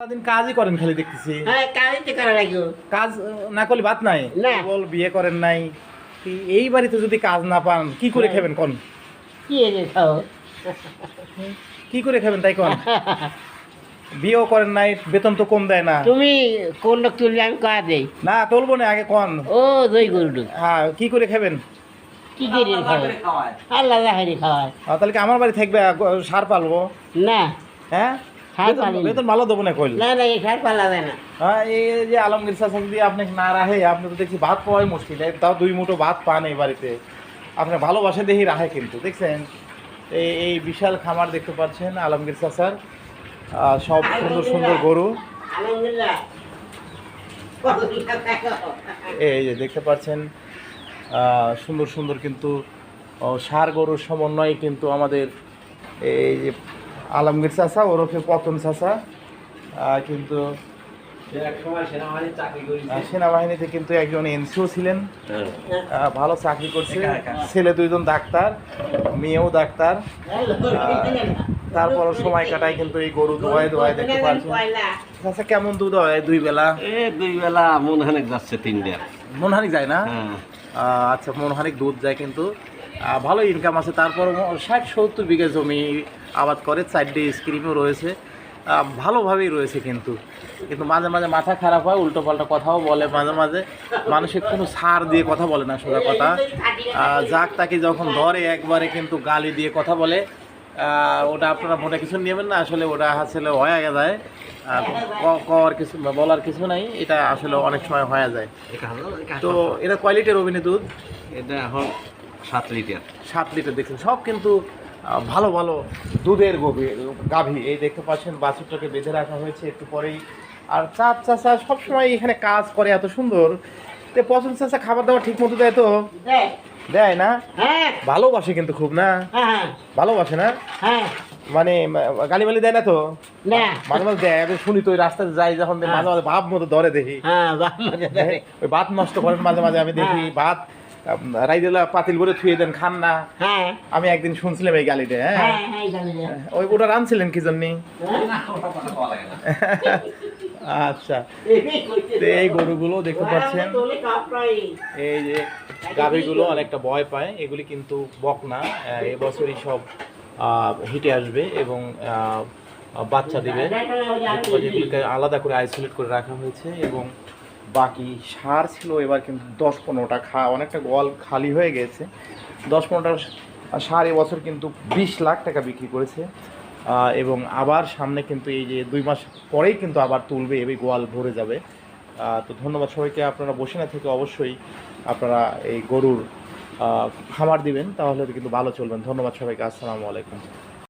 সারাদিন কাজই করেন খালি দেখতেছি। হ্যাঁ, কাজই তো করা লাগবে। কাজ না করলে ভাত নাই। না। বল বিয়ে করেন নাই, এই বাড়িতে যদি কাজ না পান কি করে খাবেন কোন? কি এনে খাও? কি করে খাবেন তাই কোন? বিয়েও করেন নাই, বেতন তো কম দেয় না। তুমি কোন লোক তুললে আমি কয়া দেই। না তুলবো না, আগে কোন। ও দই গরু হ্যাঁ, কি করে খাবেন? কি করে খাওয়ায়? আল্লাহ জাহারি খাওয়ায়। তাহলে কি আমার বাড়ি থাকবে, সার পালবো? না, হ্যাঁ, সার পালি না। বেতন ভালো দেবো না কইল। না না, এই সার পালা যায় না। হ্যাঁ, এই যে আলমগীর চাচা দিয়ে আপনি না রাহে, আপনি তো দেখছি ভাত পাওয়াই মুশকিল। তাও 2 মুঠো ভাত পান এই বাড়িতে। আপনি ভালোবাসে দেখি রাহে, কিন্তু দেখছেন এই বিশাল খামার দেখতে পাচ্ছেন আলমগীর চাচার। সব সুন্দর সুন্দর গরু আলহামদুলিল্লাহ। এই যে দেখতে পাচ্ছেন, সুন্দর সুন্দর কিন্তু ষাঁড় গরুর সমন্বয়ে কিন্তু আমাদের এই যে আলমগীর চাচা ওরফে পতন চাচা কিন্তু সেনাবাহিনীতে কিন্তু একজন এনসিও ছিলেন, ভালো চাকরি করছে, ছেলে 2জন ডাক্তার, মেয়েও ডাক্তার। তারপরও সময় কাটায় কিন্তু এই গরু দোয়ায় দোয়ায় দেখতে পাচ্ছেন। আচ্ছা, কেমন দুধ হয় 2 বেলা? 2 বেলা মনহানিক যাচ্ছে 3টা। মনহানিক যায় না? আচ্ছা, মনহানিক দুধ যায় কিন্তু ভালো ইনকাম আছে। তারপর 60-70 বিঘা জমি আবাদ করে, 4টে স্ক্রিমও রয়েছে, ভালোভাবেই রয়েছে। কিন্তু মাঝে মাঝে মাথা খারাপ হয়, উল্টো পাল্টা কথাও বলে মাঝে মাঝে। মানুষের কোনো ছাড় দিয়ে কথা বলে না, সোজা কথা। যাক তাকে যখন ধরে একবারে কিন্তু গালি দিয়ে কথা বলে। ওটা আপনারা মনে কিছু নেবেন না, আসলে ওটা আসলে হয়ে যায়। কর কিছু বলার কিছু নাই, এটা আসলে অনেক সময় হয়ে যায়। তো এটা কয় লিটার অভিনয় দুধ? এটা এখন 7 লিটার। 7 লিটার দেখছেন, সব কিন্তু ভালো ভালো দুধের গাভী। এই দেখতে পাচ্ছেন বাছুরটাকে বেঁধে রাখা হয়েছে একটু পরেই। আর চাচা সবসময় এখানে কাজ করে এত সুন্দর। তো পছন্দ চাচা খাবার দাবার ঠিক মতো দেয় তো? দেয় না? ভালোবাসে কিন্তু খুব, না? ভালোবাসে না? মানে গালিমালি দেয় না তো? মাঝে মাঝে দেয়, শুনি তো ওই রাস্তাতে যাই যখন, মাঝে মাঝে ভাব মতো ধরে দেখি। ওই ভাত নষ্ট করেন মাঝে মাঝে, আমি দেখি ভাত রাইদেলা পাতিল করে থুয়ে দেন, খান না। আমি একদিন শুনছিলাম এই গালিটা। ওই ওটা রানছিলেন কি জন্য? আচ্ছা, এই গরুগুলো দেখতে পাচ্ছেন, এই যে গাভীগুলো অনেকটা ভয় পায়। এগুলি কিন্তু বকনা, এবছরই সব হিটে আসবে এবং বাচ্চা দিবে। যেগুলিকে আলাদা করে আইসোলেট করে রাখা হয়েছে। এবং বাকি সার ছিল এবার কিন্তু 10-15টা অনেকটা গোয়াল খালি হয়ে গেছে। 10-15টা সার এবছর কিন্তু 20 লাখ টাকা বিক্রি করেছে। এবং আবার সামনে কিন্তু এই যে 2 মাস পরেই কিন্তু আবার তুলবে, এই গোয়াল ভরে যাবে। তো ধন্যবাদ সবাইকে। আপনারা বসে না থেকে অবশ্যই আপনারা এই গরুর খামার দিবেন, তাহলে কিন্তু ভালো চলবেন। ধন্যবাদ সবাইকে। আসসালামু আলাইকুম।